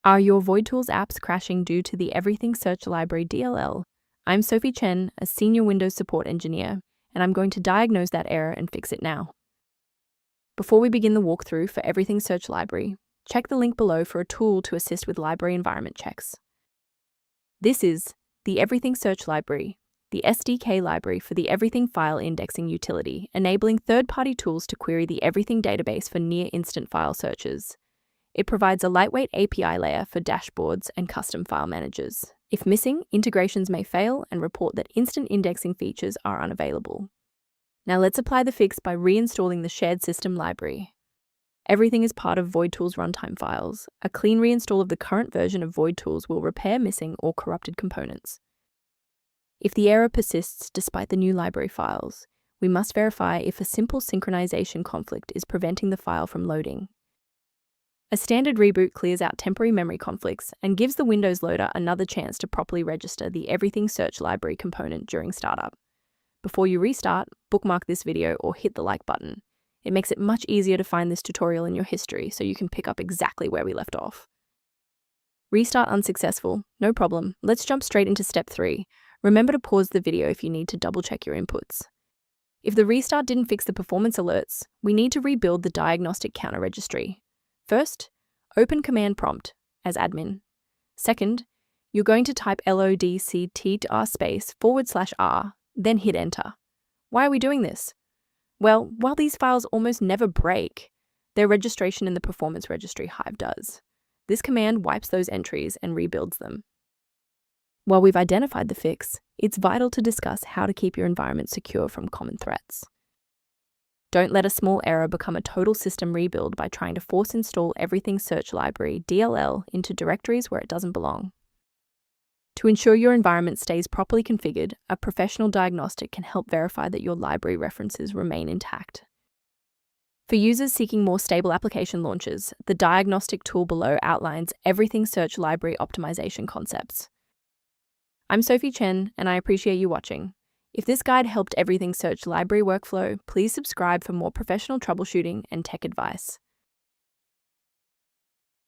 Are your Voidtools apps crashing due to the Everything Search Library DLL? I'm Sophie Chen, a senior Windows support engineer, and I'm going to diagnose that error and fix it now. Before we begin the walkthrough for Everything Search Library, check the link below for a tool to assist with library environment checks. This is the Everything Search Library, the SDK library for the Everything file indexing utility, enabling third-party tools to query the Everything database for near-instant file searches. It provides a lightweight API layer for dashboards and custom file managers. If missing, integrations may fail and report that instant indexing features are unavailable. Now let's apply the fix by reinstalling the shared system library. Everything is part of Voidtools runtime files. A clean reinstall of the current version of Voidtools will repair missing or corrupted components. If the error persists despite the new library files, we must verify if a simple synchronization conflict is preventing the file from loading. A standard reboot clears out temporary memory conflicts and gives the Windows loader another chance to properly register the Everything Search Library component during startup. Before you restart, bookmark this video or hit the like button. It makes it much easier to find this tutorial in your history so you can pick up exactly where we left off. Restart unsuccessful, no problem. Let's jump straight into step 3. Remember to pause the video if you need to double-check your inputs. If the restart didn't fix the performance alerts, we need to rebuild the diagnostic counter registry. First, open command prompt as admin. Second, you're going to type lodctr//r, then hit enter. Why are we doing this? Well, while these files almost never break, their registration in the performance registry Hive does. This command wipes those entries and rebuilds them. While we've identified the fix, it's vital to discuss how to keep your environment secure from common threats. Don't let a small error become a total system rebuild by trying to force install Everything Search Library DLL into directories where it doesn't belong. To ensure your environment stays properly configured, a professional diagnostic can help verify that your library references remain intact. For users seeking more stable application launches, the diagnostic tool below outlines Everything Search Library optimization concepts. I'm Sophie Chen, and I appreciate you watching. If this guide helped Everything Search Library workflow, please subscribe for more professional troubleshooting and tech advice.